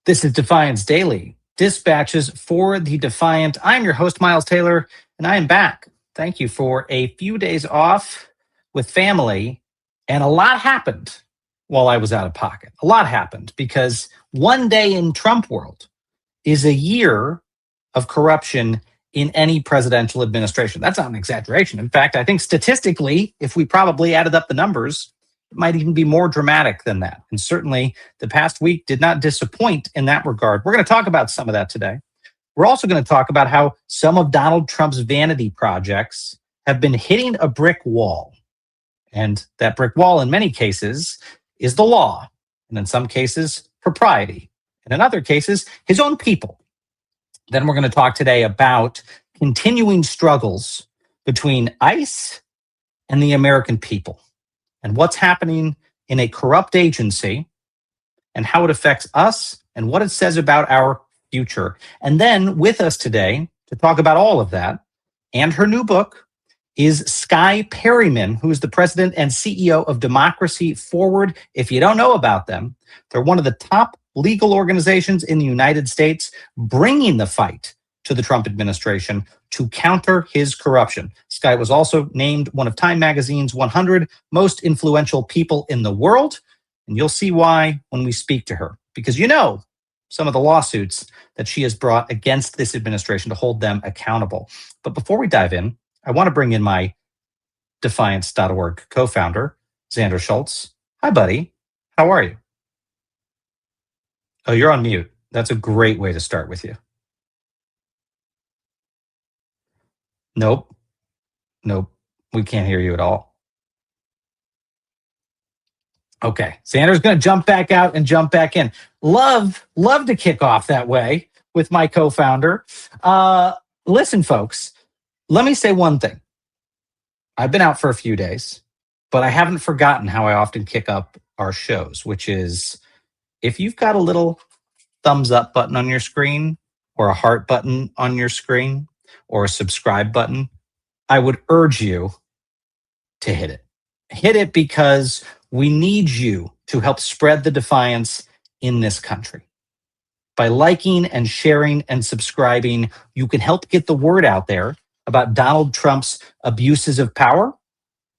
This is Defiance Daily, dispatches for the Defiant. I'm your host, Miles Taylor, and I am back. Thank you for a few days off with family. And a lot happened while I was out of pocket. A lot happened because one day in Trump world is a year of corruption in any presidential administration. That's not an exaggeration. In fact, I think statistically, if we probably added up the numbers, it might even be more dramatic than that. And certainly the past week did not disappoint in that regard. We're going to talk about some of that today. We're also going to talk about how some of Donald Trump's vanity projects have been hitting a brick wall. And that brick wall, in many cases, is the law. And in some cases, propriety. And in other cases, his own people. Then we're going to talk today about continuing struggles between ICE and the American people, and what's happening in a corrupt agency and how it affects us and what it says about our future. And then with us today to talk about all of that and her new book is Skye Perryman, who is the president and CEO of Democracy Forward. If you don't know about them, they're one of the top legal organizations in the United States, bringing the fight to the Trump administration to counter his corruption. Skye was also named one of Time Magazine's 100 most influential people in the world. And you'll see why when we speak to her, because you know some of the lawsuits that she has brought against this administration to hold them accountable. But before we dive in, I want to bring in my Defiance.org co-founder, Xander Schultz. Hi, buddy. How are you? Oh, you're on mute. That's a great way to start with you. Nope. We can't hear you at all. Okay. Xander's going to jump back out and jump back in. Love to kick off that way with my co-founder. Listen, folks, let me say one thing. I've been out for a few days, but I haven't forgotten how I often kick up our shows, which is if you've got a little thumbs up button on your screen or a heart button on your screen or a subscribe button, I would urge you to hit it. Hit it because we need you to help spread the defiance in this country. By liking and sharing and subscribing, you can help get the word out there about Donald Trump's abuses of power,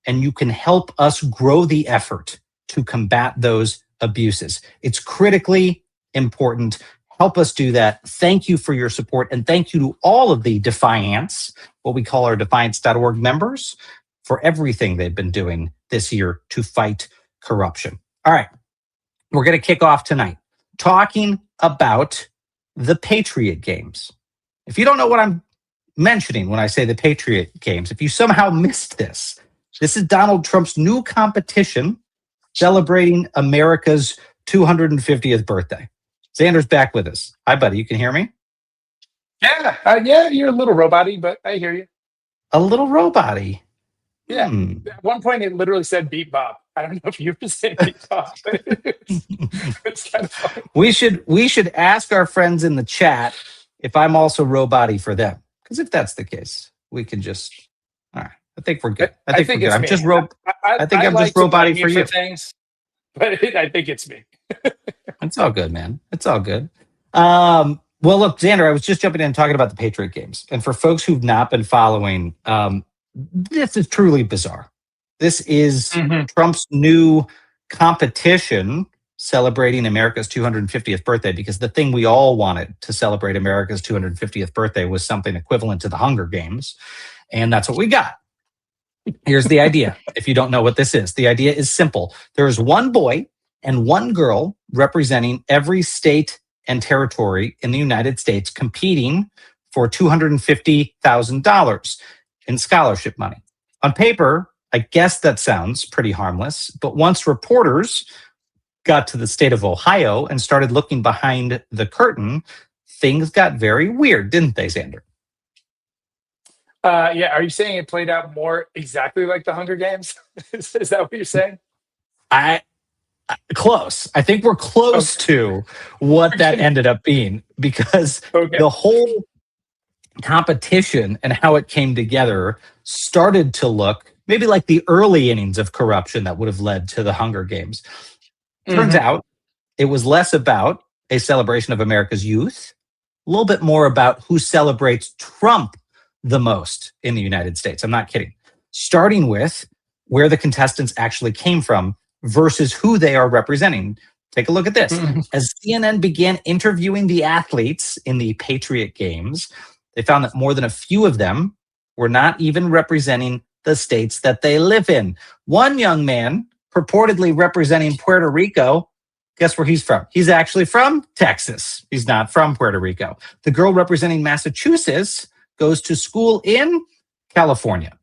and you can help us grow the effort to combat those abuses. It's critically important. Help us do that. Thank you for your support, and thank you to all of the Defiance, what we call our Defiance.org members, for everything they've been doing this year to fight corruption. All right, we're going to kick off tonight talking about the Patriot Games. If you don't know what I'm mentioning when I say the Patriot Games, if you somehow missed this, this is Donald Trump's new competition celebrating America's 250th birthday. Xander's back with us. Hi, buddy. You can hear me? Yeah, you're a little robot-y, but I hear you. A little robot-y? Yeah. At one point, it literally said beat Bob. I don't know if you ever said beat Bob. It's kind of funny. We should ask our friends in the chat if I'm also robot-y for them. Because if that's the case, we can just... All right. I think we're good. I think we're good. I'm just robot-y for you. Things, but I think it's me. It's all good, man. It's all good. Well, look, Xander, I was just jumping in and talking about the Patriot Games. And for folks who've not been following, this is truly bizarre. This is Trump's new competition celebrating America's 250th birthday, because the thing we all wanted to celebrate America's 250th birthday was something equivalent to the Hunger Games. And that's what we got. Here's the idea. If you don't know what this is, the idea is simple. There's one boy and one girl representing every state and territory in the United States competing for $250,000 in scholarship money. On paper, I guess that sounds pretty harmless, but once reporters got to the state of Ohio and started looking behind the curtain, things got very weird, didn't they, Xander? Yeah, are you saying it played out more exactly like the Hunger Games? Is that what you're saying? Close. I think we're close to what that ended up being, because the whole competition and how it came together started to look maybe like the early innings of corruption that would have led to the Hunger Games. Turns out it was less about a celebration of America's youth, a little bit more about who celebrates Trump the most in the United States. I'm not kidding. Starting with where the contestants actually came from versus who they are representing. Take a look at this. As CNN began interviewing the athletes in the Patriot Games, they found that more than a few of them were not even representing the states that they live in. One young man purportedly representing Puerto Rico, guess where he's from? He's actually from Texas. He's not from Puerto Rico. The girl representing Massachusetts goes to school in California.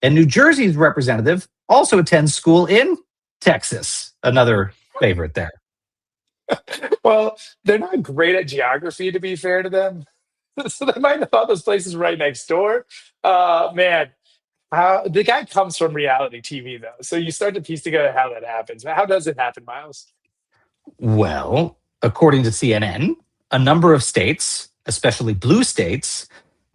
And New Jersey's representative also attends school in Texas. Another favorite there. Well, they're not great at geography, to be fair to them. So they might have thought those places right next door. Man, the guy comes from reality TV, though. So you start to piece together how that happens. How does it happen, Miles? Well, according to CNN, a number of states, especially blue states,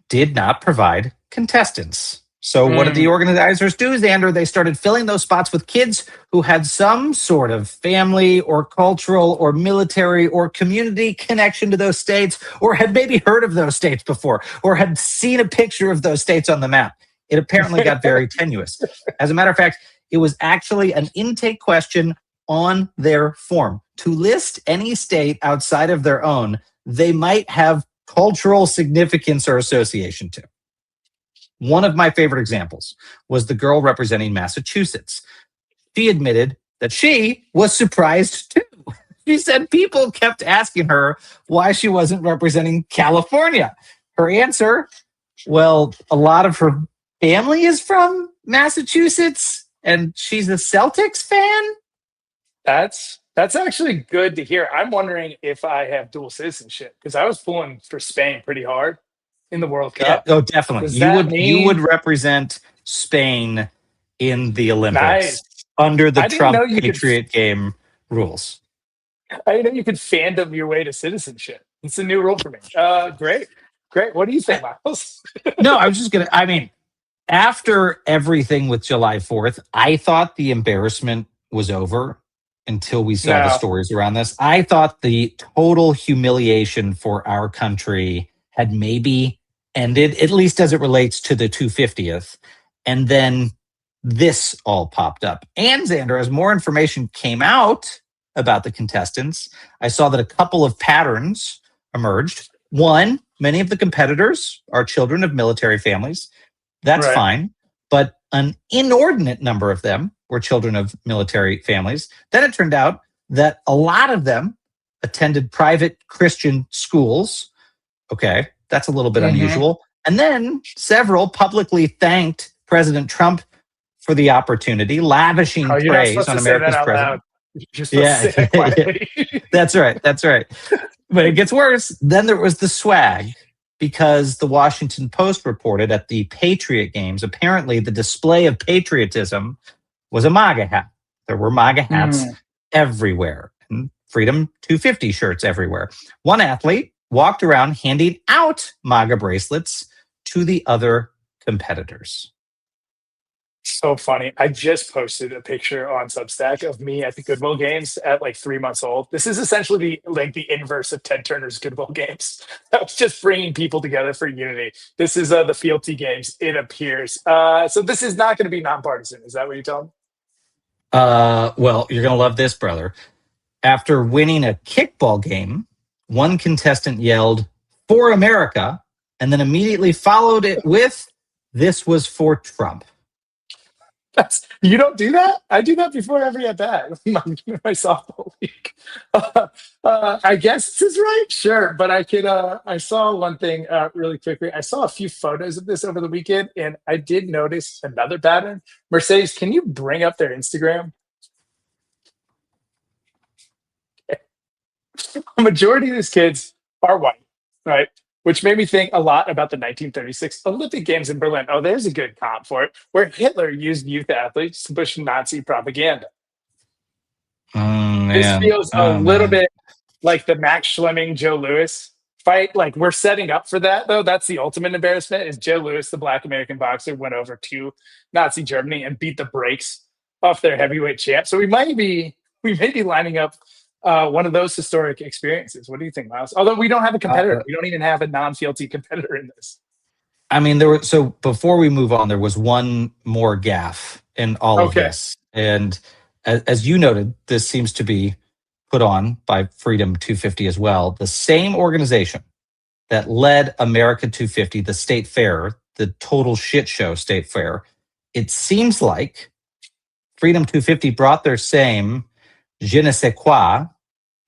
did not provide contestants. So what did the organizers do, Xander? They started filling those spots with kids who had some sort of family or cultural or military or community connection to those states, or had maybe heard of those states before, or had seen a picture of those states on the map. It apparently got very tenuous. As a matter of fact, it was actually an intake question on their form. To list any state outside of their own, they might have cultural significance or association to. One of my favorite examples was the girl representing Massachusetts. She admitted that she was surprised too. She said people kept asking her why she wasn't representing California. Her answer, well, a lot of her family is from Massachusetts and she's a Celtics fan. That's actually good to hear. I'm wondering if I have dual citizenship because I was pulling for Spain pretty hard in the World Cup. Yeah, oh, definitely. Does that You would mean represent Spain in the Olympics nice? under the I didn't Trump know you could. Patriot game rules. I didn't know you could fandom your way to citizenship. It's a new rule for me. Great. What do you think, Miles? No, I was just gonna. I mean, after everything with July 4th, I thought the embarrassment was over until we saw the No. stories around this. I thought the total humiliation for our country had maybe ended, at least as it relates to the 250th. And then this all popped up. And Xander, as more information came out about the contestants, I saw that a couple of patterns emerged. One, many of the competitors are children of military families. That's Right. fine. But an inordinate number of them were children of military families. Then it turned out that a lot of them attended private Christian schools. Okay, that's a little bit unusual. And then several publicly thanked President Trump for the opportunity, lavishing Oh, you're not praise supposed on to say that America's out president. loud. You're supposed to say that quietly. That's right. But it gets worse. Then there was the swag, because the Washington Post reported at the Patriot Games, apparently the display of patriotism was a MAGA hat. There were MAGA hats everywhere, and Freedom 250 shirts everywhere. One athlete walked around handing out MAGA bracelets to the other competitors. So funny. I just posted a picture on Substack of me at the Goodwill Games at like 3 months old. This is essentially the inverse of Ted Turner's Goodwill Games. I was just bringing people together for unity. This is the Fealty Games, it appears. So this is not going to be nonpartisan. Is that what you're telling me? Well, you're going to love this, brother. After winning a kickball game, one contestant yelled, "For America," and then immediately followed it with, "This was for Trump." You don't do that? I do that before every at bat. my softball league. I guess this is right, sure. But I could. I saw one thing really quickly. I saw a few photos of this over the weekend, and I did notice another pattern. Mercedes, can you bring up their Instagram? A majority of these kids are white, right? Which made me think a lot about the 1936 Olympic Games in Berlin. Oh, there's a good comp for it, where Hitler used youth athletes to push Nazi propaganda. This feels a little bit like the Max Schleming, Joe Louis fight. Like we're setting up for that, though. That's the ultimate embarrassment. Is Joe Louis, the Black American boxer, went over to Nazi Germany and beat the brakes off their heavyweight champ. So we may be lining up one of those historic experiences. What do you think, Miles? Although we don't have a competitor, Uh, we don't even have a non-fealty competitor in this. I mean, so before we move on, there was one more gaffe in all of Okay. this. And as you noted, this seems to be put on by Freedom 250 as well. The same organization that led America 250, the state fair, the total shit show state fair. It seems like Freedom 250 brought their same je ne sais quoi,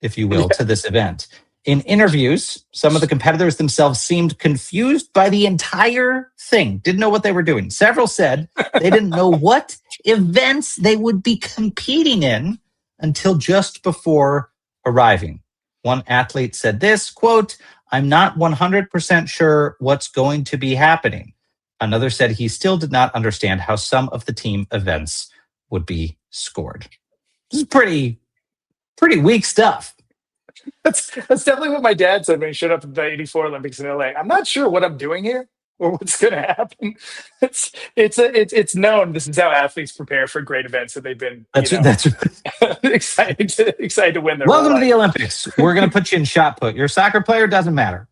if you will, to this event. In interviews, some of the competitors themselves seemed confused by the entire thing, didn't know what they were doing. Several said they didn't know what events they would be competing in until just before arriving. One athlete said this, quote, "I'm not 100% sure what's going to be happening." Another said he still did not understand how some of the team events would be scored. This is pretty weak stuff. That's definitely what my dad said when he showed up at the '84 Olympics in LA. I'm not sure what I'm doing here or what's going to happen. It's known this is how athletes prepare for great events that they've been That's excited to win their whole welcome to life. the Olympics. We're going to put you in shot put. You're a soccer player, doesn't matter.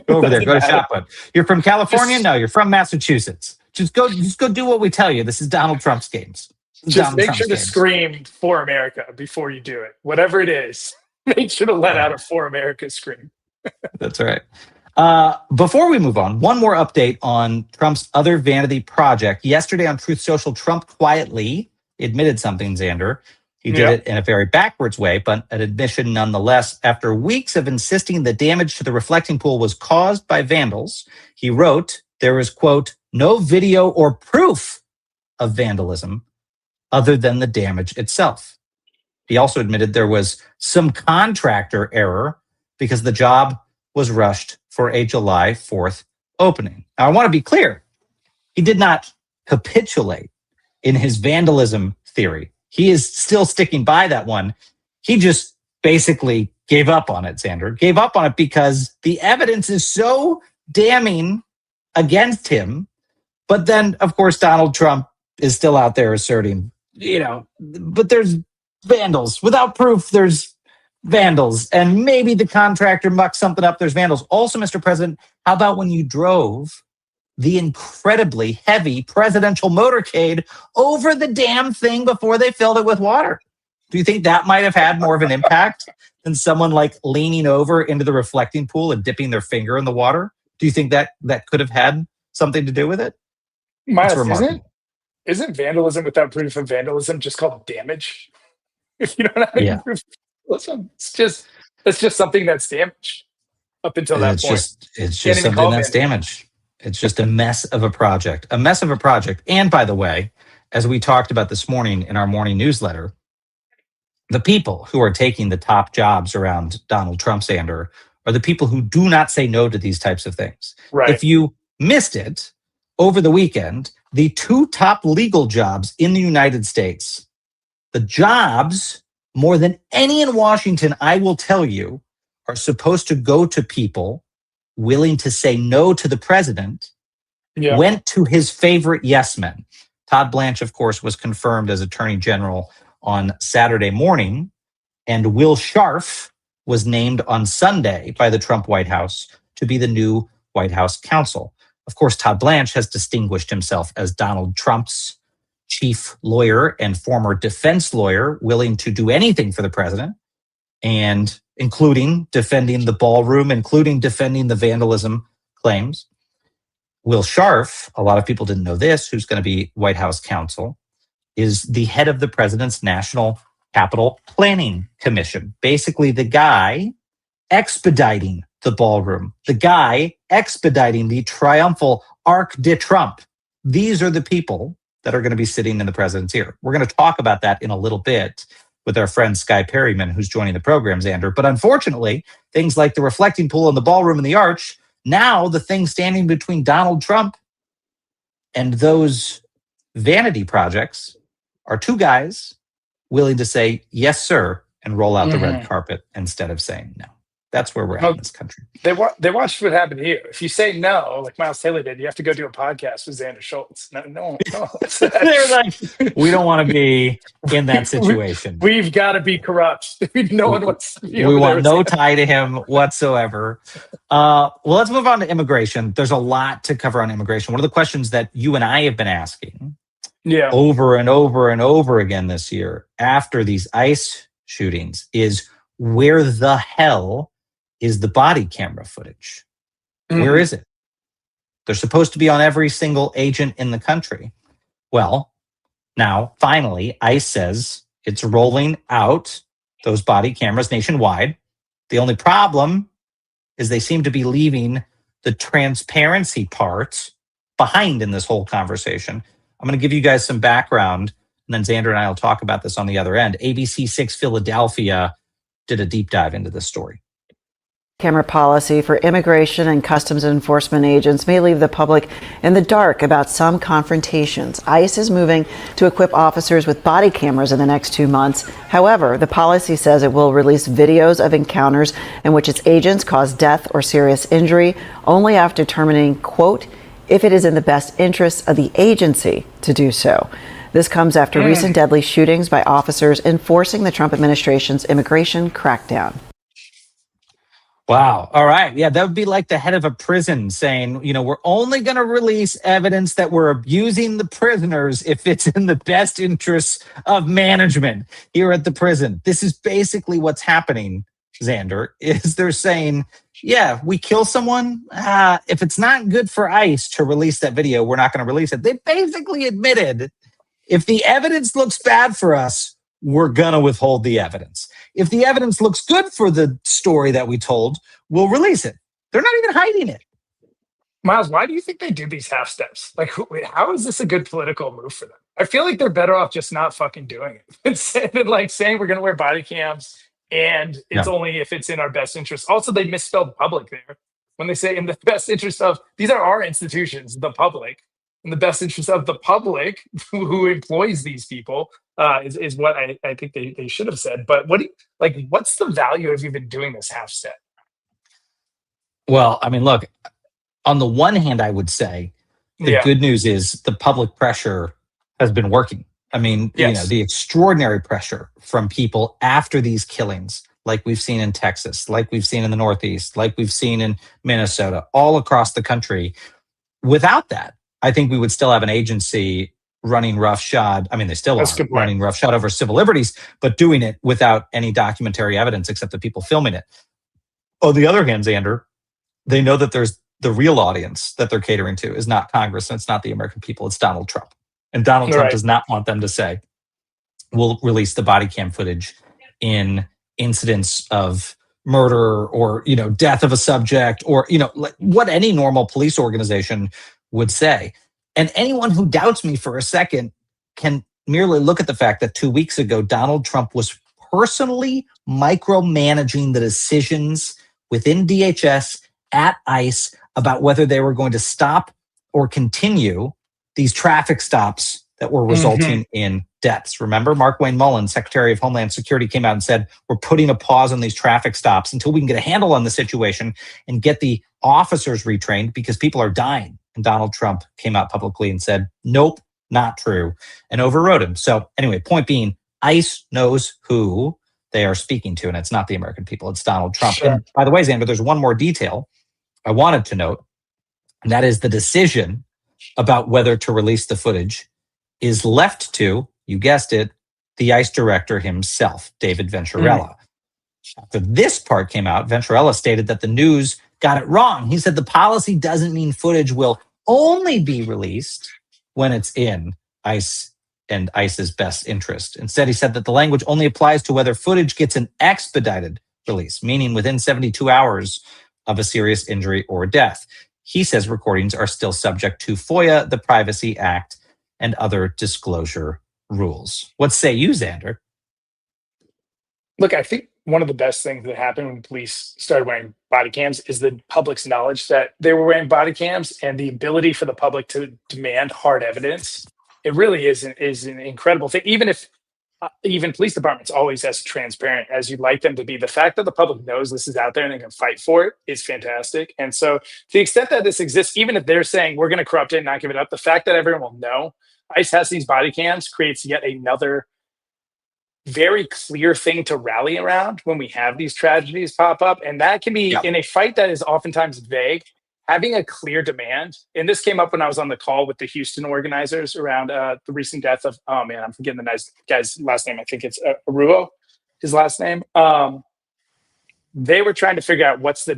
Go over there, go to shot put. You're from California? No, you're from Massachusetts. Just go do what we tell you. This is Donald Trump's games. Just make sure to scream "For America" before you do it. Whatever it is, make sure to let out a "For America" scream. That's right. Before we move on, one more update on Trump's other vanity project. Yesterday on Truth Social, Trump quietly admitted something, Xander. He did it in a very backwards way, but an admission nonetheless. After weeks of insisting the damage to the reflecting pool was caused by vandals, he wrote there is, quote, "no video or proof of vandalism other than the damage itself." He also admitted there was some contractor error because the job was rushed for a July 4th opening. Now, I want to be clear. He did not capitulate in his vandalism theory. He is still sticking by that one. He just basically gave up on it, Xander. Gave up on it because the evidence is so damning against him. But then, of course, Donald Trump is still out there asserting, but there's vandals. Without proof, there's vandals. And maybe the contractor mucked something up, there's vandals. Also, Mr. President, how about when you drove the incredibly heavy presidential motorcade over the damn thing before they filled it with water? Do you think that might have had more of an impact than someone like leaning over into the reflecting pool and dipping their finger in the water? Do you think that could have had something to do with it? Miles, isn't vandalism without proof of vandalism just called damage? If you don't have any proof of vandalism, it's just something that's damaged up until that point. It's just something that's damaged. It's just a mess of a project. A mess of a project. And by the way, as we talked about this morning in our morning newsletter, the people who are taking the top jobs around Donald Trump, Xander, are the people who do not say no to these types of things. Right. If you missed it over the weekend, the two top legal jobs in the United States, the jobs more than any in Washington, I will tell you, are supposed to go to people willing to say no to the president, went to his favorite yes men. Todd Blanche, of course, was confirmed as Attorney General on Saturday morning, and Will Scharf was named on Sunday by the Trump White House to be the new White House counsel. Of course, Todd Blanche has distinguished himself as Donald Trump's chief lawyer and former defense lawyer, willing to do anything for the president, and including defending the ballroom, including defending the vandalism claims. Will Scharf, a lot of people didn't know this, who's going to be White House counsel, is the head of the president's National Capital Planning Commission. Basically, the guy expediting the ballroom, the guy expediting the triumphal Arc de Trump. These are the people that are going to be sitting in the president's ear. We're going to talk about that in a little bit with our friend Sky Perryman, who's joining the program, Xander. But unfortunately, things like the reflecting pool and the ballroom and the arch, now the thing standing between Donald Trump and those vanity projects are two guys willing to say, yes, sir, and roll out the red carpet instead of saying no. That's where we're at Well, in this country. they watched what happened here. If you say no, like Miles Taylor did, you have to go do a podcast with Xander Schultz. No, no one wants They're like, we don't want to be in that we, situation. we've got to be corrupt. No one wants to be We over there want with no Xander. tie to him whatsoever. Well, let's move on to immigration. There's a lot to cover on immigration. One of the questions that you and I have been asking Yeah. over and over and over again this year after these ICE shootings is, where the hell is the body camera footage? Where Mhm. is it? They're supposed to be on every single agent in the country. Well, now, finally, ICE says it's rolling out those body cameras nationwide. The only problem is they seem to be leaving the transparency part behind in this whole conversation. I'm going to give you guys some background, and then Xander and I will talk about this on the other end. ABC6 Philadelphia did a deep dive into this story. Camera policy for immigration and customs enforcement agents may leave the public in the dark about some confrontations. ICE is moving to equip officers with body cameras in the next 2 months. However, the policy says it will release videos of encounters in which its agents cause death or serious injury only after determining, quote, if it is in the best interests of the agency to do so. This comes after recent deadly shootings by officers enforcing the Trump administration's immigration crackdown. Wow. All right. Yeah, that would be like the head of a prison saying, we're only going to release evidence that we're abusing the prisoners if it's in the best interests of management here at the prison. This is basically what's happening, Xander, is they're saying, yeah, we kill someone. If it's not good for ICE to release that video, we're not going to release it. They basically admitted, if the evidence looks bad for us, we're going to withhold the evidence. If the evidence looks good for the story that we told, we'll release it. They're not even hiding it. Miles, why do you think they do these half steps? Like, how is this a good political move for them? I feel like they're better off just not fucking doing it instead of like saying we're going to wear body cams and it's No. only if it's in our best interest. Also, they misspelled public there when they say in the best interest of, these are our institutions, the public, in the best interest of the public who employs these people. Is what I think they should have said. But what's the value of even doing this half step? Well, I mean, look, on the one hand, I would say the Yeah. good news is the public pressure has been working. I mean, Yes. the extraordinary pressure from people after these killings, like we've seen in Texas, like we've seen in the Northeast, like we've seen in Minnesota, all across the country. Without that, I think we would still have an agency running roughshod. I mean, they still That's are a good point. running roughshod over civil liberties, but doing it without any documentary evidence except the people filming it. On the other hand, Xander, they know that there's the real audience that they're catering to is not Congress and it's not the American people, it's Donald Trump. And Donald Trump Right. does not want them to say, we'll release the body cam footage in incidents of murder or, death of a subject or, what any normal police organization would say. And anyone who doubts me for a second can merely look at the fact that 2 weeks ago, Donald Trump was personally micromanaging the decisions within DHS at ICE about whether they were going to stop or continue these traffic stops that were resulting in deaths. Remember, Mark Wayne Mullin, Secretary of Homeland Security, came out and said, we're putting a pause on these traffic stops until we can get a handle on the situation and get the officers retrained because people are dying. And Donald Trump came out publicly and said, nope, not true, and overrode him. So anyway, point being, ICE knows who they are speaking to, and it's not the American people, it's Donald Trump. Sure. And by the way, Xander, there's one more detail I wanted to note, and that is the decision about whether to release the footage is left to, you guessed it, the ICE director himself, David Venturella. After this part came out, Venturella stated that the news got it wrong. He said the policy doesn't mean footage will only be released when it's in ICE and ICE's best interest. Instead, he said that the language only applies to whether footage gets an expedited release, meaning within 72 hours of a serious injury or death. He says recordings are still subject to FOIA, the Privacy Act, and other disclosure rules. What say you, Xander? Look, I think one of the best things that happened when police started wearing body cams is the public's knowledge that they were wearing body cams and the ability for the public to demand hard evidence. It really is an incredible thing. Even if even police departments always as transparent as you'd like them to be. The fact that the public knows this is out there and they can fight for it is fantastic. And so, to the extent that this exists, even if they're saying we're going to corrupt it and not give it up, the fact that everyone will know ICE has these body cams creates yet another very clear thing to rally around when we have these tragedies pop up. And that can be Yeah. in a fight that is oftentimes vague. Having a clear demand, and this came up when I was on the call with the Houston organizers around the recent death of, oh man, I'm forgetting the nice guy's last name. I think it's Aruo, his last name. They were trying to figure out what's the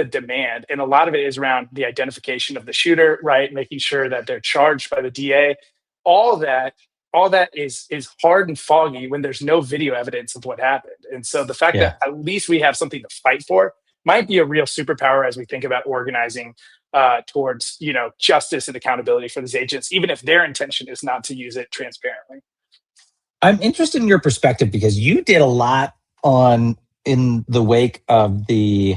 demand, and a lot of it is around the identification of the shooter, right? Making sure that they're charged by the DA. All that, all that is hard and foggy when there's no video evidence of what happened. And so the fact Yeah. that at least we have something to fight for might be a real superpower as we think about organizing towards justice and accountability for these agents, even if their intention is not to use it transparently. I'm interested in your perspective because you did a lot in the wake of the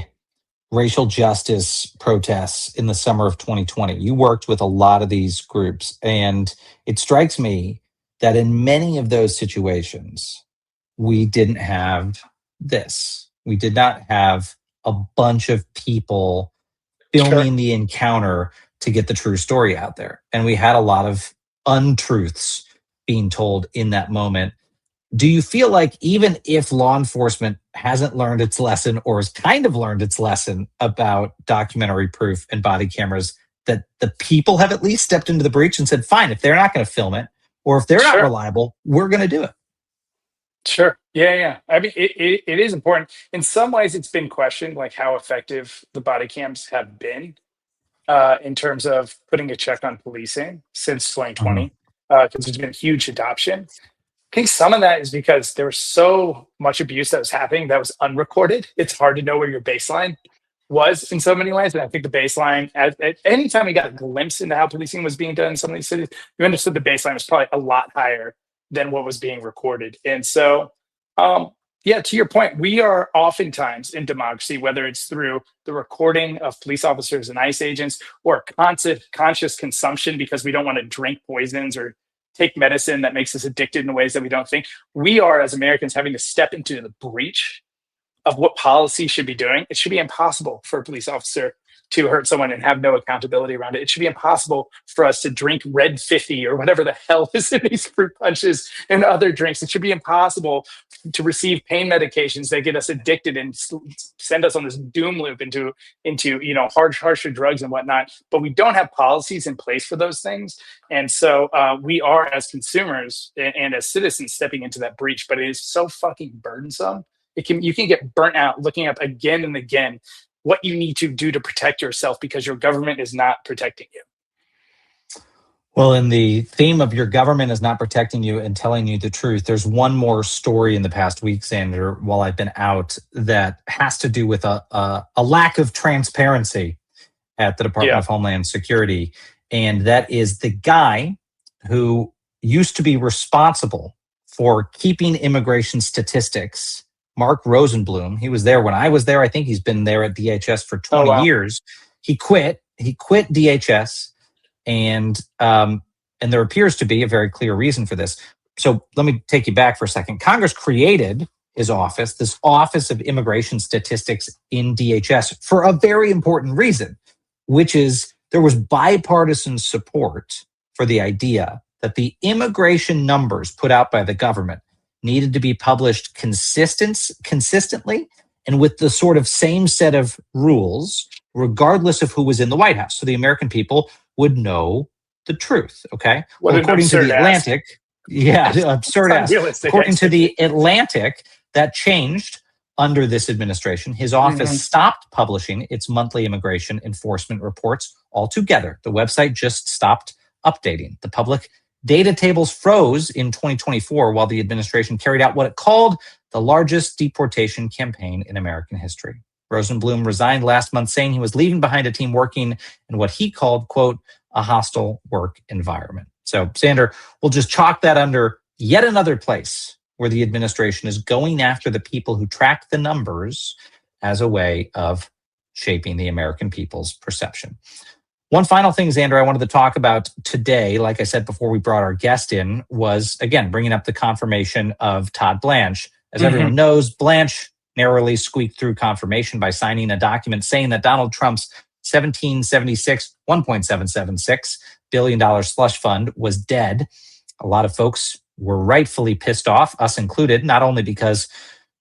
racial justice protests in the summer of 2020. You worked with a lot of these groups, and it strikes me that in many of those situations, we didn't have this. We did not have a bunch of people filming the encounter to get the true story out there. And we had a lot of untruths being told in that moment. Do you feel like even if law enforcement hasn't learned its lesson or has kind of learned its lesson about documentary proof and body cameras, that the people have at least stepped into the breach and said, fine, if they're not going to film it or if they're not reliable, we're going to do it? Sure. Yeah. I mean, it is important. In some ways, it's been questioned, like how effective the body cams have been in terms of putting a check on policing since 2020, because there's been huge adoption. I think some of that is because there was so much abuse that was happening that was unrecorded. It's hard to know where your baseline was in so many ways. And I think the baseline, at any time we got a glimpse into how policing was being done in some of these cities, you understood the baseline was probably a lot higher than what was being recorded. And so, to your point, we are oftentimes in democracy, whether it's through the recording of police officers and ICE agents or conscious consumption because we don't want to drink poisons or take medicine that makes us addicted in ways that we don't think. We are, as Americans, having to step into the breach of what policy should be doing. It should be impossible for a police officer to hurt someone and have no accountability around it. It should be impossible for us to drink Red 50 or whatever the hell is in these fruit punches and other drinks. It should be impossible to receive pain medications that get us addicted and send us on this doom loop into harsher drugs and whatnot. But we don't have policies in place for those things. And so we are, as consumers and as citizens, stepping into that breach. But it is so fucking burdensome. You can get burnt out looking up again and again what you need to do to protect yourself because your government is not protecting you. Well, in the theme of your government is not protecting you and telling you the truth, there's one more story in the past week, Sander, while I've been out, that has to do with a lack of transparency at the Department of Homeland Security. And that is the guy who used to be responsible for keeping immigration statistics, Mark Rosenblum. He was there when I was there. I think he's been there at DHS for 20 years. He quit DHS, and there appears to be a very clear reason for this. So let me take you back for a second. Congress created his office, this Office of Immigration Statistics in DHS, for a very important reason, which is there was bipartisan support for the idea that the immigration numbers put out by the government needed to be published consistently and with the sort of same set of rules, regardless of who was in the White House. So the American people would know the truth, okay? According to the Atlantic, absurd ass. According to the Atlantic, that changed under this administration. His office stopped publishing its monthly immigration enforcement reports altogether. The website just stopped updating. The public data tables froze in 2024 while the administration carried out what it called the largest deportation campaign in American history. Rosenblum resigned last month, saying he was leaving behind a team working in what he called, quote, a hostile work environment. So, Sander, we'll just chalk that under yet another place where the administration is going after the people who track the numbers as a way of shaping the American people's perception. One final thing, Xander, I wanted to talk about today, like I said before we brought our guest in, was, again, bringing up the confirmation of Todd Blanche. As everyone knows, Blanche narrowly squeaked through confirmation by signing a document saying that Donald Trump's 1776, $1.776 billion slush fund was dead. A lot of folks were rightfully pissed off, us included, not only because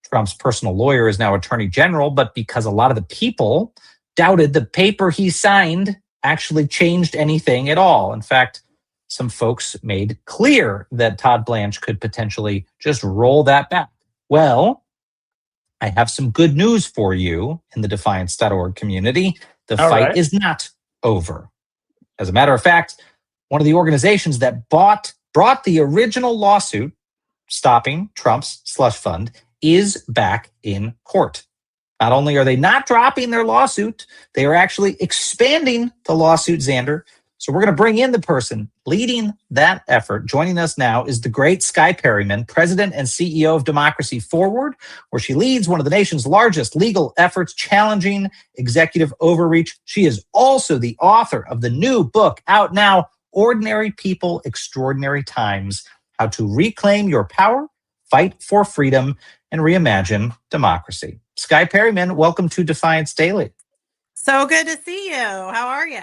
Trump's personal lawyer is now attorney general, but because a lot of the people doubted the paper he signed actually changed anything at all. In fact, some folks made clear that Todd Blanche could potentially just roll that back. Well, I have some good news for you in the defiance.org community. The fight is not over. As a matter of fact, one of the organizations that brought the original lawsuit stopping Trump's slush fund is back in court. Not only are they not dropping their lawsuit, they are actually expanding the lawsuit, Xander. So we're going to bring in the person leading that effort. Joining us now is the great Skye Perryman, president and CEO of Democracy Forward, where she leads one of the nation's largest legal efforts challenging executive overreach. She is also the author of the new book out now, Ordinary People, Extraordinary Times: How to Reclaim Your Power, Fight for Freedom, and Reimagine Democracy. Skye Perryman, welcome to Defiance Daily. So good to see you. How are you?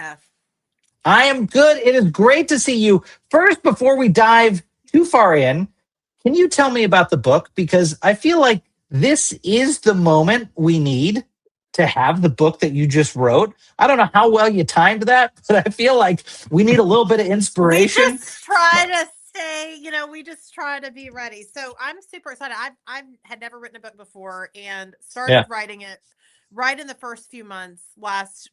I am good. It is great to see you. First, before we dive too far in, can you tell me about the book? Because I feel like this is the moment we need to have the book that you just wrote. I don't know how well you timed that, but I feel like we need a little bit of inspiration. We just try to stay, we just try to be ready. So I'm super excited. I had never written a book before and started writing it right in the first few months last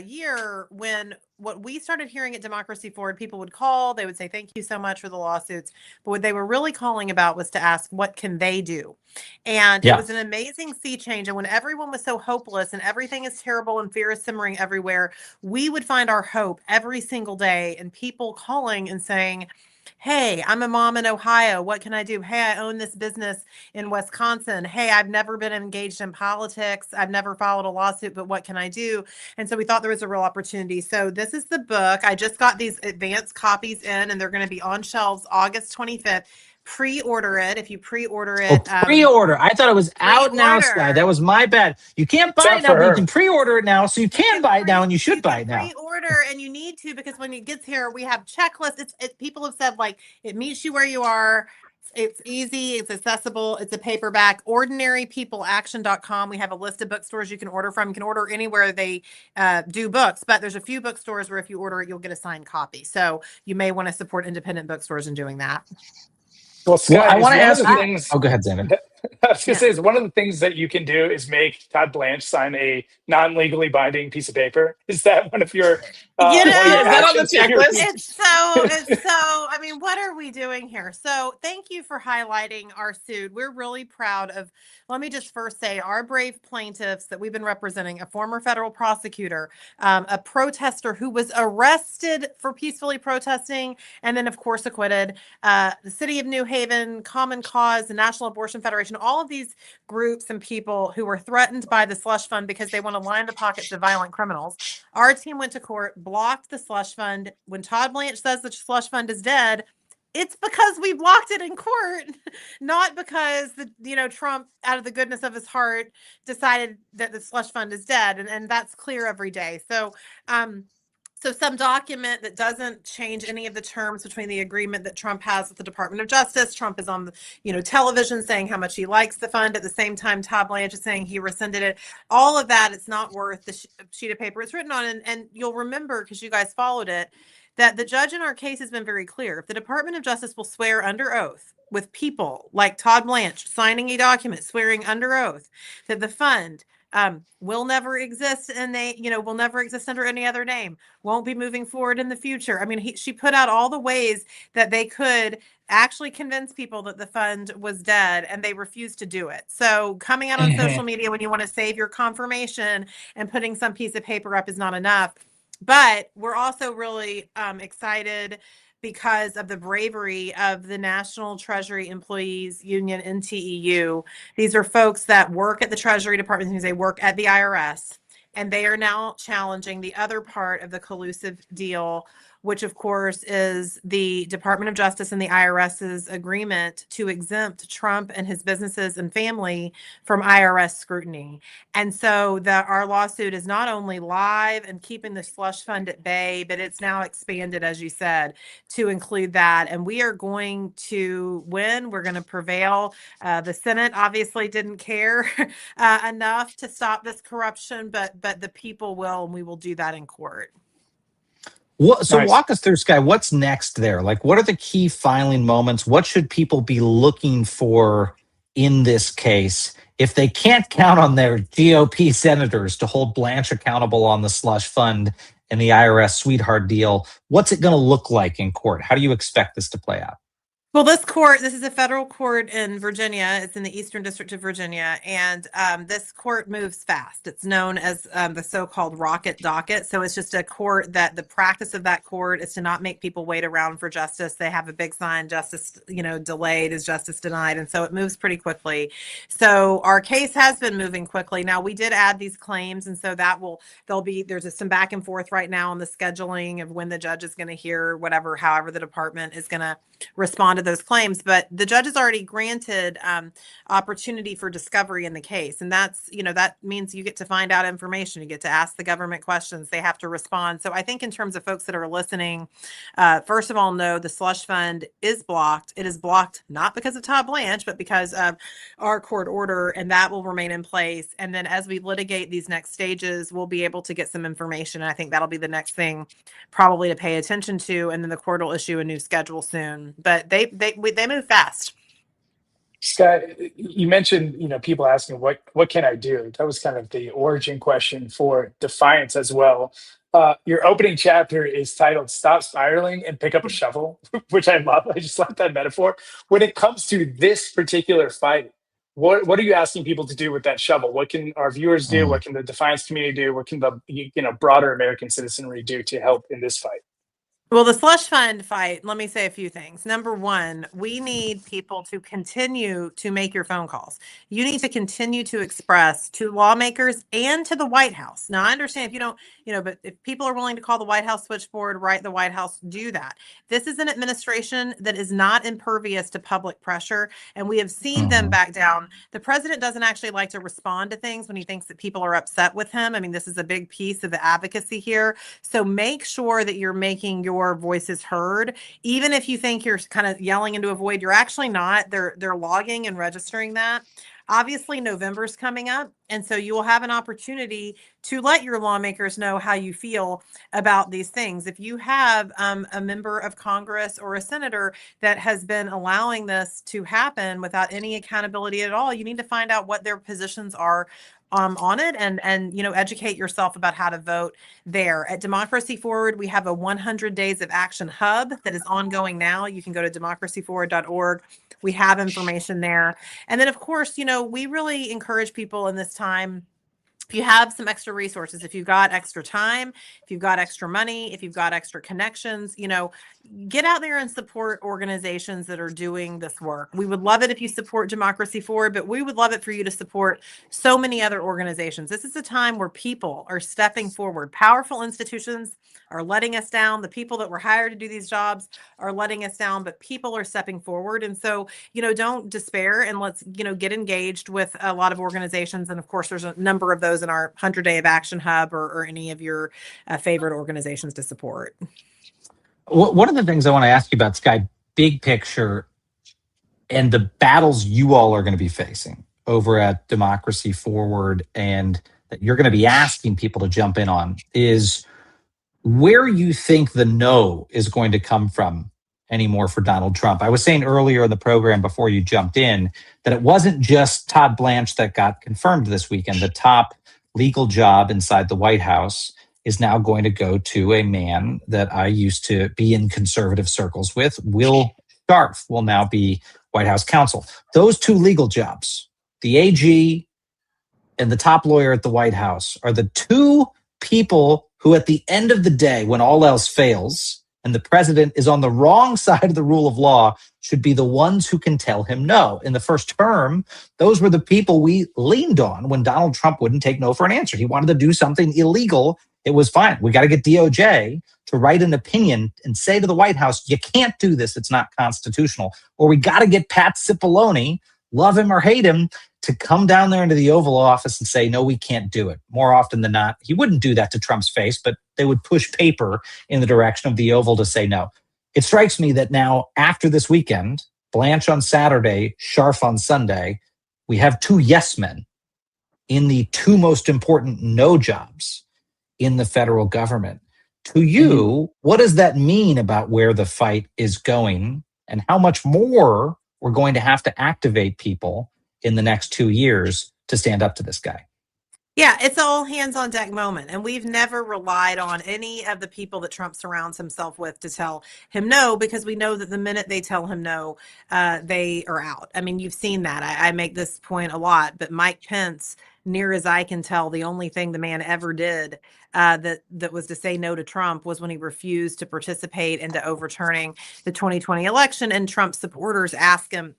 year, when what we started hearing at Democracy Forward, people would call, they would say, thank you so much for the lawsuits. But what they were really calling about was to ask, what can they do? And it was an amazing sea change. And when everyone was so hopeless and everything is terrible and fear is simmering everywhere, we would find our hope every single day in people calling and saying, hey, I'm a mom in Ohio. What can I do? Hey, I own this business in Wisconsin. Hey, I've never been engaged in politics. I've never filed a lawsuit, but what can I do? And so we thought there was a real opportunity. So this is the book. I just got these advanced copies in, and they're going to be on shelves August 25th. Pre-order it. If you pre-order it. Pre-order. I thought it was out now, Skye. That was my bad. You can't buy it now, but you can pre-order it now. So you can buy it now, and you should buy it now. Pre-order, and you need to, because when it gets here, we have checklists. People have said, like, it meets you where you are. It's easy. It's accessible. It's a paperback. OrdinaryPeopleAction.com. We have a list of bookstores you can order from. You can order anywhere they do books, but there's a few bookstores where if you order it, you'll get a signed copy. So you may want to support independent bookstores in doing that. Well, Skye, I want to ask you. Things, go ahead, Xander. I was going to say, is one of the things that you can do is make Todd Blanche sign a non-legally binding piece of paper. Is that one of your? Is that on the checklist? It's so. I mean, what are we doing here? So, thank you for highlighting our suit. We're really proud of. Let me just first say, our brave plaintiffs that we've been representing: a former federal prosecutor, a protester who was arrested for peacefully protesting, and then, of course, acquitted. The City of New Haven, Common Cause, the National Abortion Federation. All of these groups and people who were threatened by the slush fund because they want to line the pockets of violent criminals. Our team went to court, blocked the slush fund. When Todd Blanche says the slush fund is dead, it's because we blocked it in court, not because Trump, out of the goodness of his heart, decided that the slush fund is dead, and that's clear every day. So some document that doesn't change any of the terms between the agreement that Trump has with the Department of Justice. Trump is on the television saying how much he likes the fund. At the same time, Todd Blanche is saying he rescinded it. All of that, it's not worth the sheet of paper it's written on. And you'll remember, because you guys followed it, that the judge in our case has been very clear. If the Department of Justice will swear under oath with people like Todd Blanche signing a document swearing under oath that the fund will never exist, and will never exist under any other name, won't be moving forward in the future. I mean, she put out all the ways that they could actually convince people that the fund was dead, and they refused to do it. So coming out on social media when you want to save your confirmation and putting some piece of paper up is not enough. But we're also really excited because of the bravery of the National Treasury Employees Union, NTEU. These are folks that work at the Treasury Department. They work at the IRS. And they are now challenging the other part of the collusive deal, which of course is the Department of Justice and the IRS's agreement to exempt Trump and his businesses and family from IRS scrutiny. And so our lawsuit is not only live and keeping the slush fund at bay, but it's now expanded, as you said, to include that. And we are going to win. We're going to prevail. The Senate obviously didn't care enough to stop this corruption, but the people will, and we will do that in court. So Nice. walk us through, Sky, what's next there? Like, what are the key filing moments? What should people be looking for in this case if they can't count on their GOP senators to hold Blanche accountable on the slush fund and the IRS sweetheart deal? What's it going to look like in court? How do you expect this to play out? Well, this is a federal court in Virginia. It's in the Eastern District of Virginia, and this court moves fast. It's known as the so-called rocket docket. So it's just a court that the practice of that court is to not make people wait around for justice. They have a big sign, justice, delayed is justice denied. And so it moves pretty quickly. So our case has been moving quickly. Now, we did add these claims, and so there's some back and forth right now on the scheduling of when the judge is going to hear however the department is going to respond to those claims, but the judge has already granted opportunity for discovery in the case. And that's, that means you get to find out information. You get to ask the government questions. They have to respond. So I think in terms of folks that are listening, first of all, know the slush fund is blocked. It is blocked not because of Todd Blanche, but because of our court order, and that will remain in place. And then as we litigate these next stages, we'll be able to get some information. And I think that'll be the next thing probably to pay attention to. And then the court will issue a new schedule soon. But they move fast. Scott, you mentioned, people asking what can I do? That was kind of the origin question for Defiance as well. Your opening chapter is titled "Stop Spiraling and Pick Up a Shovel," which I love. I just love that metaphor. When it comes to this particular fight, what are you asking people to do with that shovel? What can our viewers do? What can the Defiance community do? What can the broader American citizenry do to help in this fight? Well, the slush fund fight, let me say a few things. Number one, we need people to continue to make your phone calls. You need to continue to express to lawmakers and to the White House. Now, I understand if you don't, but if people are willing to call the White House switchboard, write the White House, do that. This is an administration that is not impervious to public pressure, and we have seen them back down. The president doesn't actually like to respond to things when he thinks that people are upset with him. I mean, this is a big piece of the advocacy here. So make sure that you're making your voices heard. Even if you think you're kind of yelling into a void, you're actually not. They're logging and registering that. Obviously, November's coming up, and so you will have an opportunity to let your lawmakers know how you feel about these things. If you have a member of Congress or a senator that has been allowing this to happen without any accountability at all, you need to find out what their positions are on it, and educate yourself about how to vote there. At Democracy Forward, we have a 100 Days of Action hub that is ongoing now. You can go to democracyforward.org. We have information there. And then, of course, we really encourage people in this time, if you have some extra resources, if you've got extra time, if you've got extra money, if you've got extra connections, get out there and support organizations that are doing this work. We would love it if you support Democracy Forward, but we would love it for you to support so many other organizations. This is a time where people are stepping forward. Powerful institutions are letting us down. The people that were hired to do these jobs are letting us down, but people are stepping forward. And so, don't despair, and let's, get engaged with a lot of organizations. And of course, there's a number of those in our 100 Day of Action Hub or any of your favorite organizations to support. One of the things I want to ask you about, Sky, big picture, and the battles you all are going to be facing over at Democracy Forward, and that you're going to be asking people to jump in on, is where you think the no is going to come from anymore for Donald Trump. I was saying earlier in the program before you jumped in that it wasn't just Todd Blanche that got confirmed this weekend. The top legal job inside the White House is now going to go to a man that I used to be in conservative circles with. Will Scharf will now be White House counsel. Those two legal jobs, the AG and the top lawyer at the White House, are the two people who at the end of the day, when all else fails, and the president is on the wrong side of the rule of law should be the ones who can tell him no. In the first term, those were the people we leaned on when Donald Trump wouldn't take no for an answer. He wanted to do something illegal. It was fine. We got to get DOJ to write an opinion and say to the White House, you can't do this. It's not constitutional. Or we got to get Pat Cipollone, love him or hate him, to come down there into the Oval Office and say, no, we can't do it. More often than not, he wouldn't do that to Trump's face, but they would push paper in the direction of the Oval to say no. It strikes me that now, after this weekend, Blanche on Saturday, Scharf on Sunday, we have two yes men in the two most important no jobs in the federal government. To you, what does that mean about where the fight is going and how much more we're going to have to activate people in the next 2 years to stand up to this guy? Yeah, it's all hands on deck moment. And we've never relied on any of the people that Trump surrounds himself with to tell him no, because we know that the minute they tell him no, they are out. I mean, you've seen that. I make this point a lot, but Mike Pence, near as I can tell, the only thing the man ever did that was to say no to Trump was when he refused to participate into overturning the 2020 election, and Trump supporters asked him,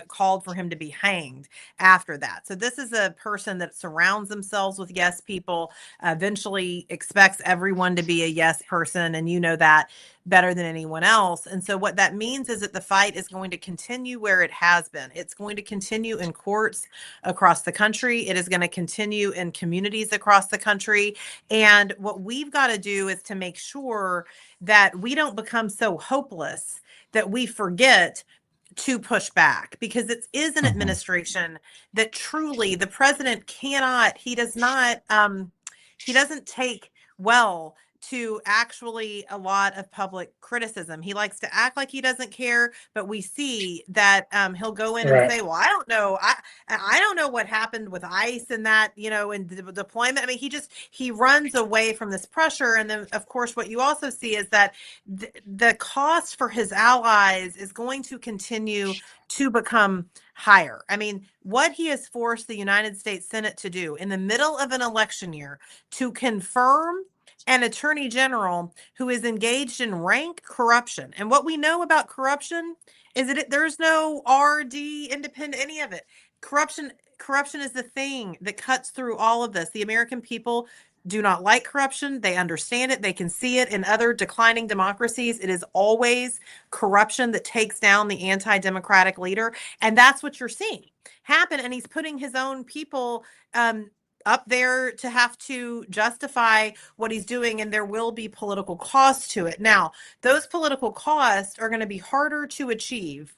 called for him to be hanged after that. So this is a person that surrounds themselves with yes people, eventually expects everyone to be a yes person, and you know that better than anyone else. And so what that means is that the fight is going to continue where it has been. It's going to continue in courts across the country. It is going to continue in communities across the country. And what we've got to do is to make sure that we don't become so hopeless that we forget to push back, because it is an administration that truly the president he doesn't take well to actually a lot of public criticism. He likes to act like he doesn't care, but we see that he'll go in and say, well, I don't know. I don't know what happened with ICE and that, and the deployment. I mean, he runs away from this pressure. And then, of course, what you also see is that the cost for his allies is going to continue to become higher. I mean, what he has forced the United States Senate to do in the middle of an election year to confirm an attorney general who is engaged in rank corruption. And what we know about corruption is that there's no RD, independent, any of it. Corruption is the thing that cuts through all of this. The American people do not like corruption. They understand it. They can see it in other declining democracies. It is always corruption that takes down the anti-democratic leader. And that's what you're seeing happen. And he's putting his own people up there to have to justify what he's doing, and there will be political costs to it. Now, those political costs are going to be harder to achieve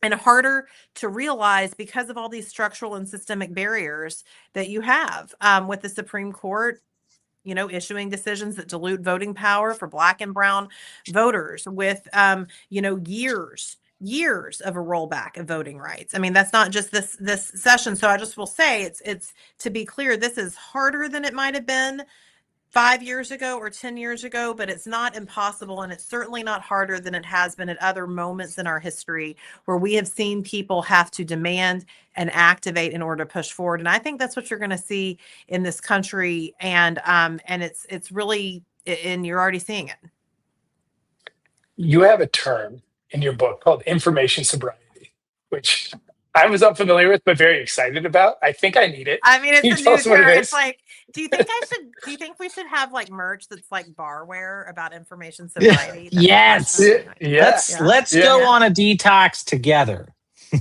and harder to realize because of all these structural and systemic barriers that you have with the Supreme Court, issuing decisions that dilute voting power for Black and brown voters, with, years of a rollback of voting rights. I mean, that's not just this session. So I just will say it's to be clear, this is harder than it might have been 5 years ago or 10 years ago, but it's not impossible. And it's certainly not harder than it has been at other moments in our history where we have seen people have to demand and activate in order to push forward. And I think that's what you're going to see in this country. And it's really, and you're already seeing it. You have a term in your book called information sobriety, which I was unfamiliar with, but very excited about. I think I need it. I mean, it's Can you a tell new us what term. it is? It's like, do you think we should have like merch that's like barware about information sobriety? Yes. Let's go on a detox together.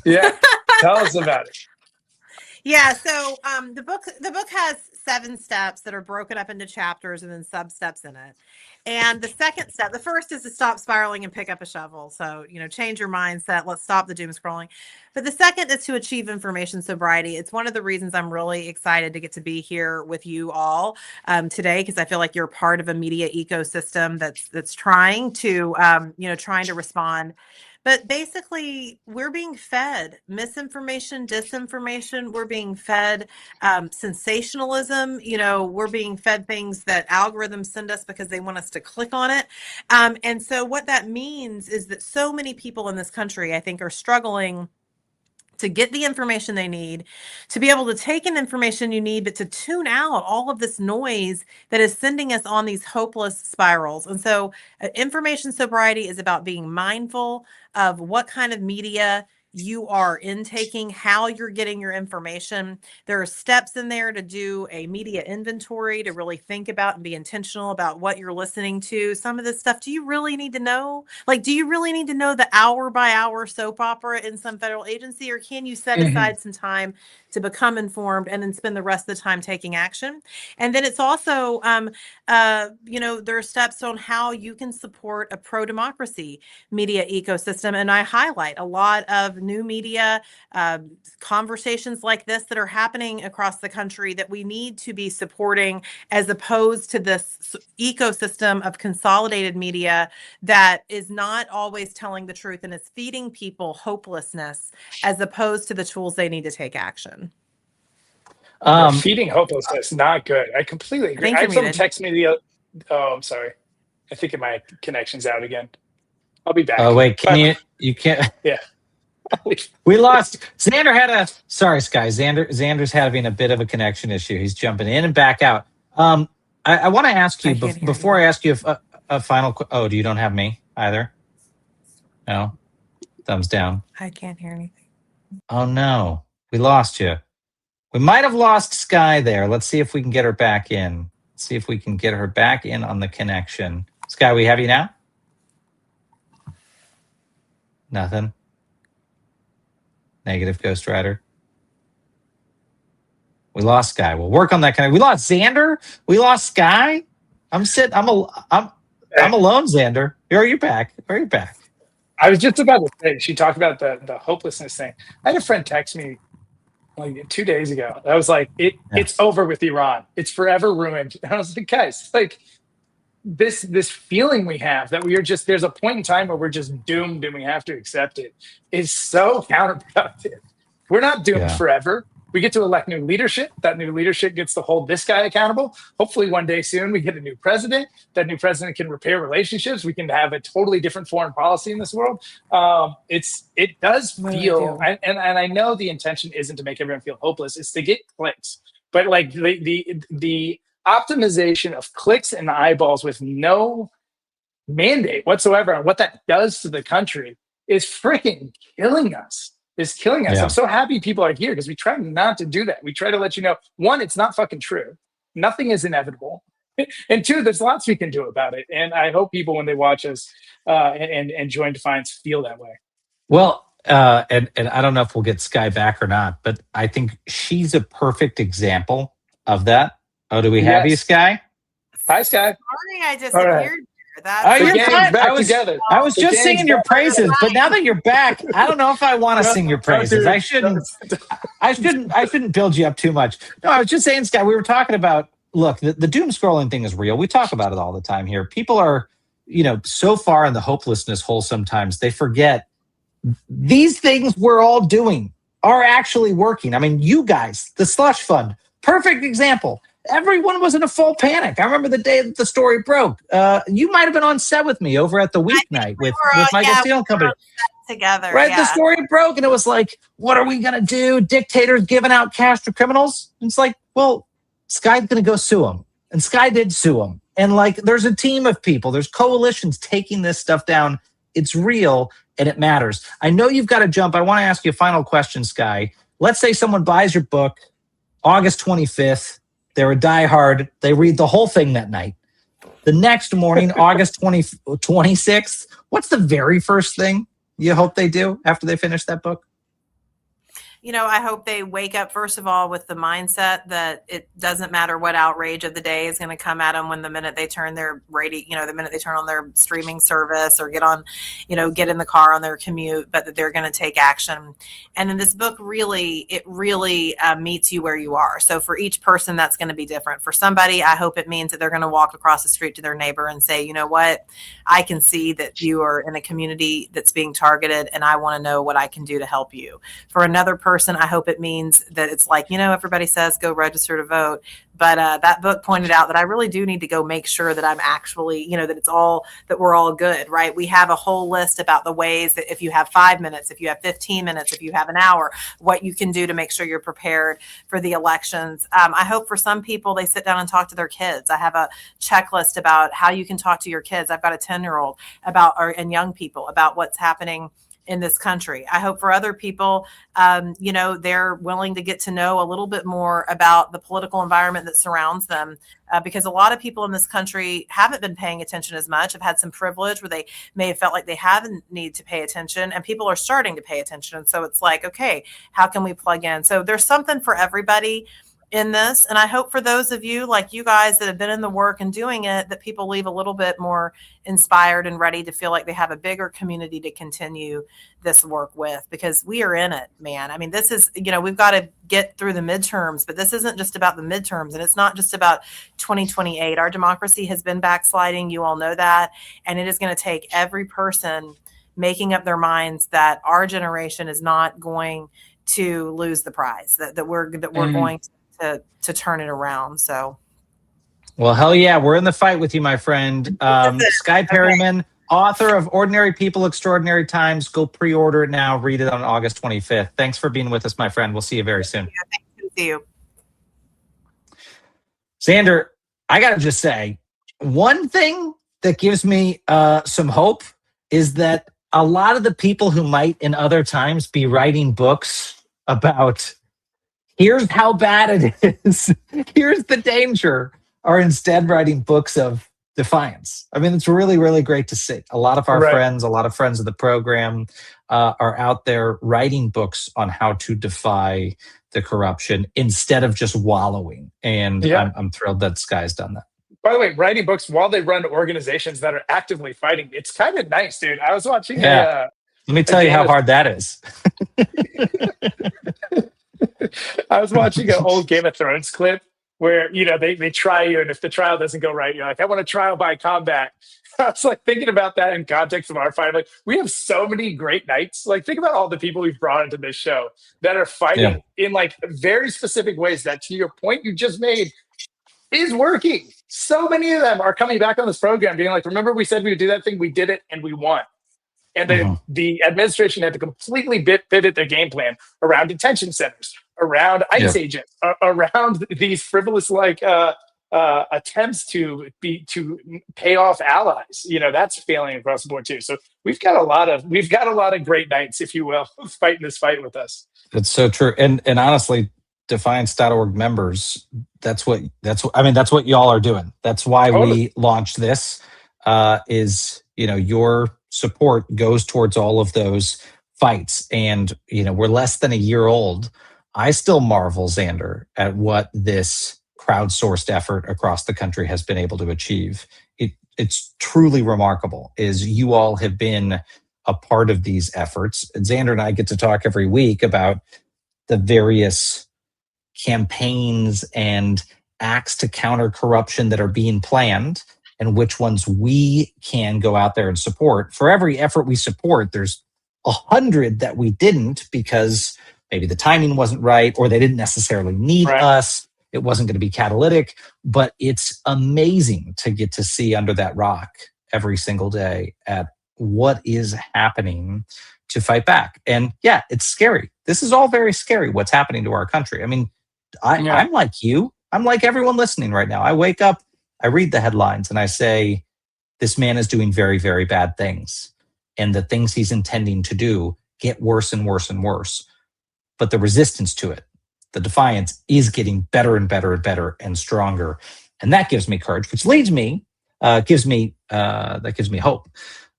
Yeah. Tell us about it. Yeah, so the book has 7 steps that are broken up into chapters and then sub-steps in it. And the first is to stop spiraling and pick up a shovel. So, change your mindset. Let's stop the doom scrolling. But the second is to achieve information sobriety. It's one of the reasons I'm really excited to get to be here with you all today, because I feel like you're part of a media ecosystem that's trying to respond. But basically, we're being fed misinformation, disinformation. We're being fed sensationalism. We're being fed things that algorithms send us because they want us to click on it. And so what that means is that so many people in this country, I think, are struggling to get the information they need, to be able to take in information you need, but to tune out all of this noise that is sending us on these hopeless spirals. And so information sobriety is about being mindful of what kind of media you are intaking, how you're getting your information. There are steps in there to do a media inventory, to really think about and be intentional about what you're listening to. Some of this stuff, do you really need to know? Like, do you really need to know the hour by hour soap opera in some federal agency, or can you set aside some time to become informed and then spend the rest of the time taking action? And then it's also, there are steps on how you can support a pro-democracy media ecosystem. And I highlight a lot of new media conversations like this that are happening across the country that we need to be supporting, as opposed to this ecosystem of consolidated media that is not always telling the truth and is feeding people hopelessness as opposed to the tools they need to take action. Feeding hopelessness, not good. I completely agree. I had someone text me oh, I'm sorry. I think my connection's out again. I'll be back. Oh, wait, you can't. Yeah. We lost. Sorry, Sky. Xander's having a bit of a connection issue. He's jumping in and back out. I want to ask you, before I ask you a final, do you don't have me either? No? Thumbs down. I can't hear anything. Oh, no. We lost you. We might have lost Sky there. Let's see if we can get her back in. See if we can get her back in on the connection. Sky, we have you now? Nothing. Negative, Ghost Rider. We lost Sky. We'll work on that. We lost Xander. We lost Sky. I'm alone, Xander. Are you back? I was just about to say, she talked about the hopelessness thing. I had a friend text me like 2 days ago. I was like, it's over with Iran. It's forever ruined. And I was like, guys, like this feeling we have that there's a point in time where we're just doomed and we have to accept it is so counterproductive. We're not doomed forever. We get to elect new leadership. That new leadership gets to hold this guy accountable. Hopefully one day soon we get a new president. That new president can repair relationships. We can have a totally different foreign policy in this world. It does feel, and I know the intention isn't to make everyone feel hopeless. It's to get clicks. But like the optimization of clicks and eyeballs with no mandate whatsoever on what that does to the country is freaking killing us. Yeah. I'm so happy people are here because we try not to do that. We try to let you know, one, it's not fucking true. Nothing is inevitable. And two, there's lots we can do about it. And I hope people, when they watch us and join Defiance, feel that way. Well, and I don't know if we'll get Sky back or not, but I think she's a perfect example of that. Oh, do we have you, Sky? Hi, Sky. Sorry, I disappeared. You're fine. I was just singing your praises, but now that you're back, I don't know if I want to sing your praises. I shouldn't build you up too much. No, I was just saying, Scott, we were talking about, look, the doom scrolling thing is real. We talk about it all the time here. People are, so far in the hopelessness hole sometimes they forget these things we're all doing are actually working. I mean, you guys, the slush fund, perfect example. Everyone was in a full panic. I remember the day that the story broke. You might have been on set with me over at the weeknight with Michael Steele and Company. Together, right? Yeah. The story broke, and it was like, what are we going to do? Dictators giving out cash to criminals? And it's like, well, Sky's going to go sue them. And Sky did sue them. And like, there's a team of people. There's coalitions taking this stuff down. It's real, and it matters. I know you've got to jump. I want to ask you a final question, Sky. Let's say someone buys your book August 25th. They're a diehard. They read the whole thing that night. The next morning, August 26th, what's the very first thing you hope they do after they finish that book? I hope they wake up, first of all, with the mindset that it doesn't matter what outrage of the day is going to come at them when the minute they turn their radio, the minute they turn on their streaming service or get in the car on their commute, but that they're going to take action. And in this book, it really meets you where you are. So for each person, that's going to be different. For somebody, I hope it means that they're going to walk across the street to their neighbor and say, you know what, I can see that you are in a community that's being targeted, and I want to know what I can do to help you. For another person, person, I hope it means that it's like, everybody says go register to vote. But that book pointed out that I really do need to go make sure that I'm actually, that we're all good, right? We have a whole list about the ways that if you have 5 minutes, if you have 15 minutes, if you have an hour, what you can do to make sure you're prepared for the elections. I hope for some people, they sit down and talk to their kids. I have a checklist about how you can talk to your kids. I've got a 10-year-old and young people about what's happening in this country. I hope for other people, they're willing to get to know a little bit more about the political environment that surrounds them, because a lot of people in this country haven't been paying attention as much, have had some privilege where they may have felt like they haven't need to pay attention, and people are starting to pay attention. And so it's like, okay, how can we plug in? So there's something for everybody in this. And I hope for those of you like you guys that have been in the work and doing it, that people leave a little bit more inspired and ready to feel like they have a bigger community to continue this work with, because we are in it, man. I mean, this is, we've got to get through the midterms, but this isn't just about the midterms, and it's not just about 2028. Our democracy has been backsliding. You all know that. And it is going to take every person making up their minds that our generation is not going to lose the prize, that we're going to turn it around. So, well, hell yeah, we're in the fight with you, my friend. Sky Perryman, author of Ordinary People, Extraordinary Times. Go pre-order it now. Read it on August 25th. Thanks for being with us, my friend. We'll see you very soon. Yeah, thank you. See you. Xander, I got to just say, one thing that gives me some hope is that a lot of the people who might in other times be writing books about here's how bad it is, here's the danger, are instead writing books of defiance. I mean, it's really, really great to see. A lot of our friends, a lot of friends of the program are out there writing books on how to defy the corruption instead of just wallowing. And I'm thrilled that Sky's done that. By the way, writing books while they run organizations that are actively fighting, it's kind of nice, dude. I was watching let me tell you how hard that is. I was watching an old Game of Thrones clip where, they try you, and if the trial doesn't go right, you're like, I want a trial by combat. I was like thinking about that in context of our fight. Like, we have so many great knights. Like, think about all the people we've brought into this show that are fighting in like very specific ways that, to your point you just made, is working. So many of them are coming back on this program being like, remember we said we would do that thing? We did it and we won. And the administration had to completely pivot their game plan around detention centers, around ICE agents, around these frivolous attempts to pay off allies. That's failing across the board too. So we've got a lot of great knights, if you will, fighting this fight with us. That's so true. And honestly, Defiance.org members, that's what y'all are doing. That's why we launched this. Your support goes towards all of those fights. And, we're less than a year old. I still marvel, Xander, at what this crowdsourced effort across the country has been able to achieve. It's truly remarkable, is you all have been a part of these efforts. Xander and I get to talk every week about the various campaigns and acts to counter corruption that are being planned and which ones we can go out there and support. For every effort we support, there's 100 that we didn't because maybe the timing wasn't right or they didn't necessarily need us. It wasn't going to be catalytic, but it's amazing to get to see under that rock every single day at what is happening to fight back. And yeah, it's scary. This is all very scary, what's happening to our country. I mean, I'm like you. I'm like everyone listening right now. I wake up, I read the headlines, and I say, this man is doing very, very bad things. And the things he's intending to do get worse and worse and worse. But the resistance to it, the defiance, is getting better and better and better and stronger. And that gives me courage, which leads me, gives me hope.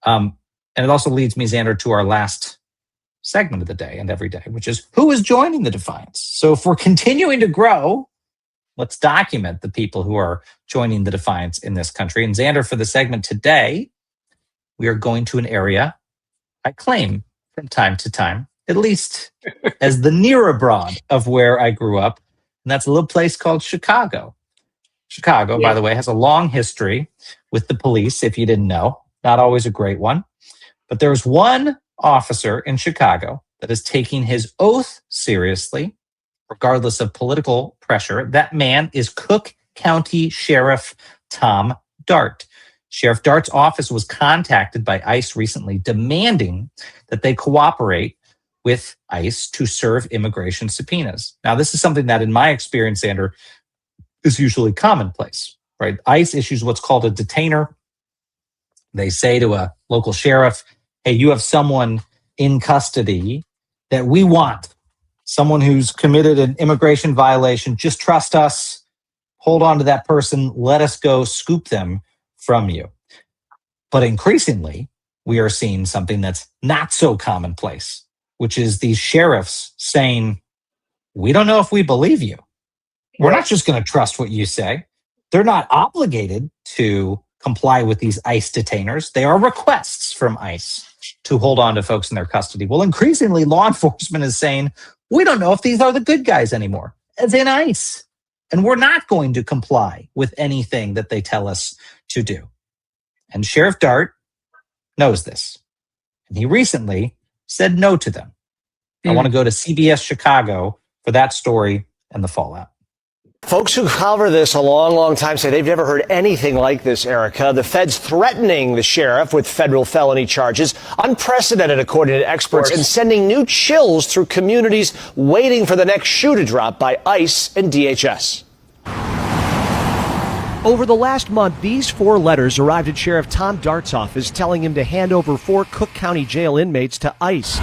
And it also leads me, Xander, to our last segment of the day and every day, which is who is joining the Defiance. So if we're continuing to grow, let's document the people who are joining the Defiance in this country. And Xander, for the segment today, we are going to an area I claim from time to time, at least as the near abroad of where I grew up. And that's a little place called Chicago. Chicago, by the way, has a long history with the police, if you didn't know. Not always a great one. But there was one officer in Chicago that is taking his oath seriously, regardless of political pressure. That man is Cook County Sheriff Tom Dart. Sheriff Dart's office was contacted by ICE recently, demanding that they cooperate with ICE to serve immigration subpoenas. Now, this is something that, in my experience, Xander, is usually commonplace, right? ICE issues what's called a detainer. They say to a local sheriff, hey, you have someone in custody that we want, someone who's committed an immigration violation. Just trust us, hold on to that person, let us go scoop them from you. But increasingly, we are seeing something that's not so commonplace, which is these sheriffs saying, we don't know if we believe you. We're not just going to trust what you say. They're not obligated to comply with these ICE detainers. They are requests from ICE to hold on to folks in their custody. Well, increasingly, law enforcement is saying, we don't know if these are the good guys anymore, as in ICE. And we're not going to comply with anything that they tell us to do. And Sheriff Dart knows this. And he recently said no to them. I want to go to CBS Chicago for that story and the fallout. Folks who cover this a long, long time say they've never heard anything like this, Erica. The feds threatening the sheriff with federal felony charges, unprecedented according to experts, and sending new chills through communities waiting for the next shoe to drop by ICE and DHS. Over the last month, these 4 letters arrived at Sheriff Tom Dart's office telling him to hand over 4 Cook County jail inmates to ICE.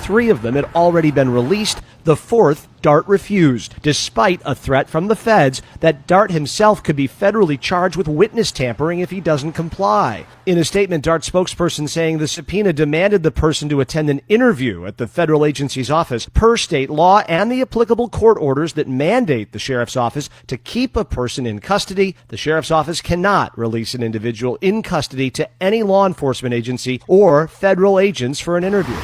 3 of them had already been released. The 4th, Dart refused, despite a threat from the feds that Dart himself could be federally charged with witness tampering if he doesn't comply. In a statement, Dart's spokesperson saying the subpoena demanded the person to attend an interview at the federal agency's office per state law and the applicable court orders that mandate the sheriff's office to keep a person in custody. The sheriff's office cannot release an individual in custody to any law enforcement agency or federal agents for an interview.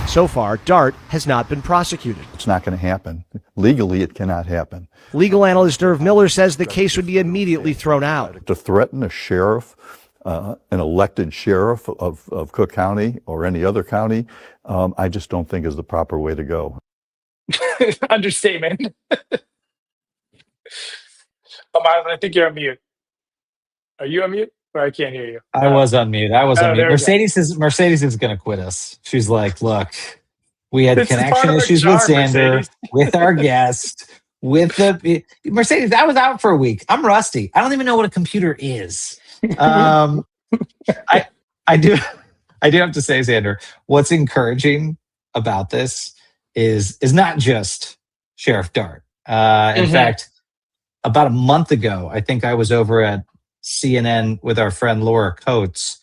So far, Dart has not been prosecuted. It's not going to happen. Legally, it cannot happen. Legal analyst Irv Miller says the case would be immediately thrown out. To threaten a sheriff, an elected sheriff of Cook County or any other county, I just don't think is the proper way to go. Understatement. Miles, I think you're on mute. Are you on mute? Or I can't hear you. I was on mute. there we Mercedes is going to quit us. She's like, look, we had It's connection part of the issues with charm, Xander, Mercedes. with our guest, with the Mercedes. I was out for a week. I'm rusty. I don't even know what a computer is. I do have to say, Xander, what's encouraging about this is not just Sheriff Dart. In fact, about a month ago, I think I was over at CNN with our friend Laura Coates,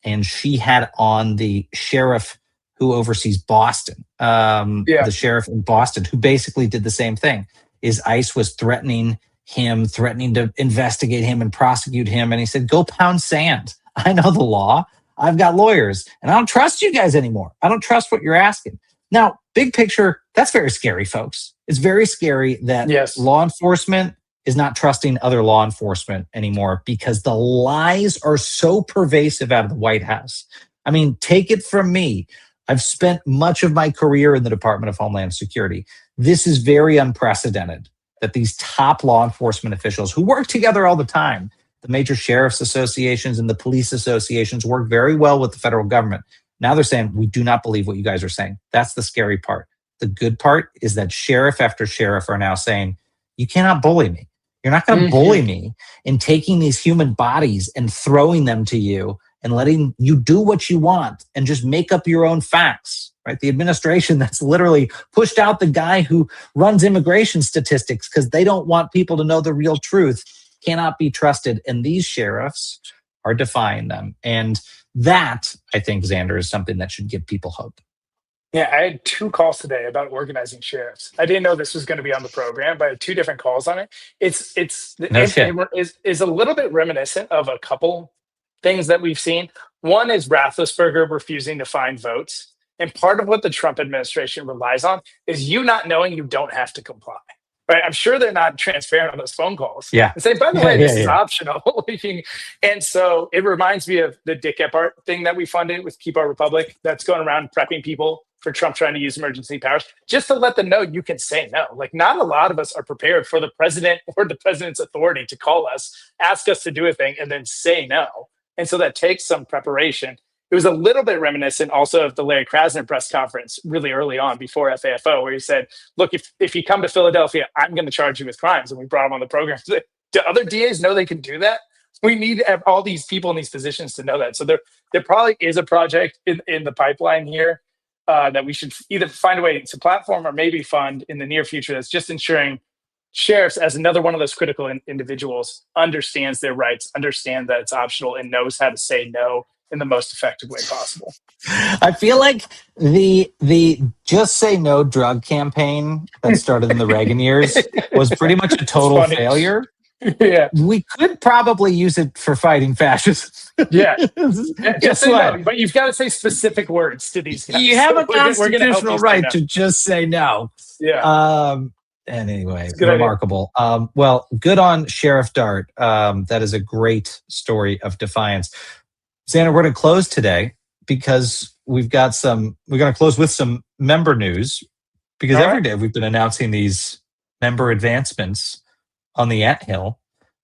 and she had on the sheriff who oversees Boston, the sheriff in Boston, who basically did the same thing. Is ICE was threatening to investigate him and prosecute him. And he said, go pound sand. I know the law. I've got lawyers, and I don't trust you guys anymore. I don't trust what you're asking. Now, big picture, that's very scary, folks. It's very scary that law enforcement is not trusting other law enforcement anymore because the lies are so pervasive out of the White House. I mean, take it from me. I've spent much of my career in the Department of Homeland Security. This is very unprecedented that these top law enforcement officials who work together all the time, the major sheriff's associations and the police associations work very well with the federal government. Now they're saying, we do not believe what you guys are saying. That's the scary part. The good part is that sheriff after sheriff are now saying, you cannot bully me. You're not going to bully me in taking these human bodies and throwing them to you and letting you do what you want and just make up your own facts, right? The administration that's literally pushed out the guy who runs immigration statistics because they don't want people to know the real truth cannot be trusted. And these sheriffs are defying them. And that, I think, Xander, is something that should give people hope. Yeah, I had 2 calls today about organizing sheriffs. I didn't know this was going to be on the program, but I had 2 different calls on it. It's a little bit reminiscent of a couple things that we've seen. One is Roethlisberger refusing to find votes. And part of what the Trump administration relies on is you not knowing you don't have to comply. Right? I'm sure they're not transparent on those phone calls. Yeah. And say, by the way, this is optional. And so it reminds me of the Dick Gephardt thing that we funded with Keep Our Republic that's going around prepping people for Trump trying to use emergency powers, just to let them know you can say no. Like, not a lot of us are prepared for the president or the president's authority to call us, ask us to do a thing, and then say no. And so that takes some preparation. It was a little bit reminiscent also of the Larry Krasner press conference really early on before FAFO, where he said, look, if you come to Philadelphia, I'm going to charge you with crimes. And we brought him on the program. Do other DAs know they can do that? We need all these people in these positions to know that. So there probably is a project in the pipeline here that we should either find a way to platform or maybe fund in the near future that's just ensuring sheriffs, as another one of those critical individuals, understands their rights, understand that it's optional, and knows how to say no in the most effective way possible. I feel like the just say no drug campaign that started in the Reagan years was pretty much a total failure. Yeah, we could probably use it for fighting fascism. Yeah, guess what? No, but you've got to say specific words to these guys. You have a constitutional right to just say no. Yeah. Anyway, remarkable. Well, good on Sheriff Dart. That is a great story of defiance. Xander, we're going to close today because we're going to close with some member news, because every day we've been announcing these member advancements on the anthill.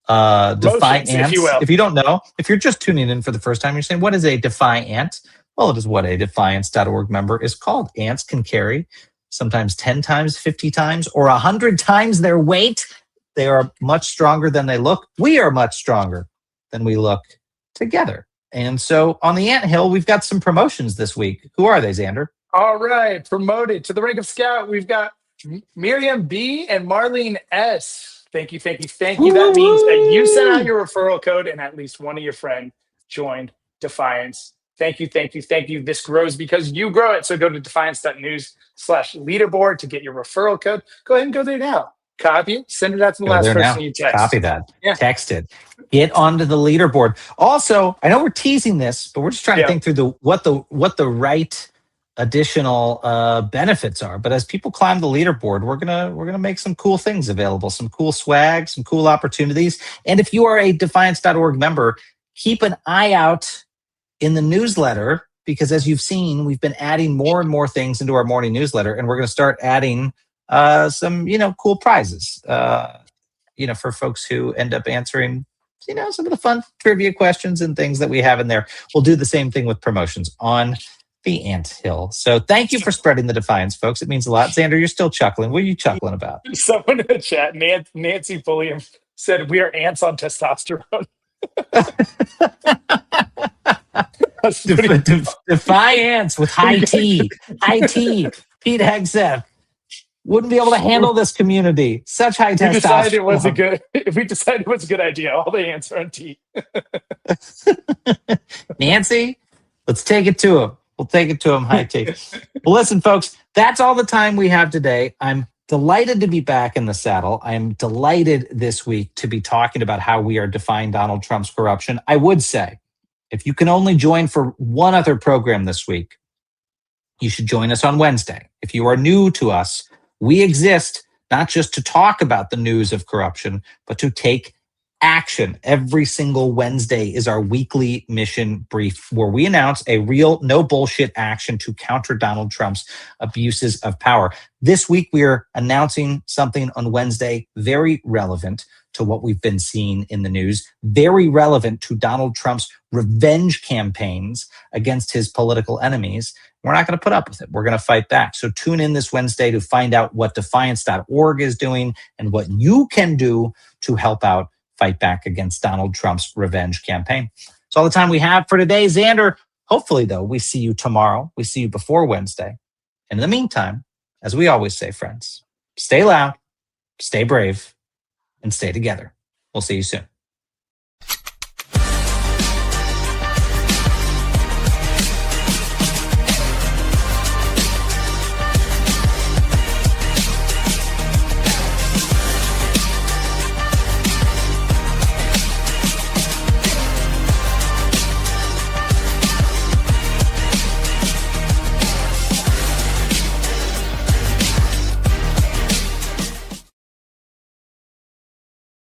Defiance, if you don't know, if you're just tuning in for the first time, you're saying, what is a defiant? Well, it is what a defiance.org member is called. Ants can carry sometimes 10 times, 50 times, or 100 times their weight. They are much stronger than they look. We are much stronger than we look together. And so on the anthill, we've got some promotions this week. Who are they, Xander? All right. Promoted to the rank of scout, we've got Miriam B. and Marlene S. Thank you. That means that you sent out your referral code and at least one of your friends joined Defiance. Thank you. This grows because you grow it. So go to defiance.news/leaderboard to get your referral code. Go ahead and go there now. Copy it. Send it out to the last person you text. Copy that. Yeah. Text it. Get onto the leaderboard. Also, I know we're teasing this, but we're just trying to think through what the right additional benefits are. But as people climb the leaderboard, we're gonna make some cool things available, some cool swag, some cool opportunities. And if you are a defiance.org member, keep an eye out in the newsletter, because as you've seen, we've been adding more and more things into our morning newsletter, and we're going to start adding some cool prizes for folks who end up answering some of the fun trivia questions and things that we have in there. We'll do the same thing with promotions on the anthill. So thank you for spreading the defiance, folks. It means a lot. Xander, you're still chuckling. What are you chuckling about? Someone in the chat, Nancy Pulliam, said we are ants on testosterone. Defiance with high T. Pete Hegseth wouldn't be able to handle this community. Such high testosterone. We decided it was a good idea. All the ants are on T. Nancy, let's take it to him. We'll take it to him, high T. Well, listen, folks, that's all the time we have today. I'm delighted to be back in the saddle. I'm delighted this week to be talking about how we are defying Donald Trump's corruption. I would say, if you can only join for one other program this week, you should join us on Wednesday. If you are new to us, we exist not just to talk about the news of corruption, but to take action. Every single Wednesday is our weekly mission brief, where we announce a real, no bullshit action to counter Donald Trump's abuses of power. This week, we are announcing something on Wednesday very relevant to what we've been seeing in the news, very relevant to Donald Trump's revenge campaigns against his political enemies. We're not going to put up with it. We're going to fight back. So tune in this Wednesday to find out what defiance.org is doing and what you can do to help out fight back against Donald Trump's revenge campaign. That's all the time we have for today. Xander, hopefully, though, we see you tomorrow. We see you before Wednesday. And in the meantime, as we always say, friends, stay loud, stay brave, and stay together. We'll see you soon.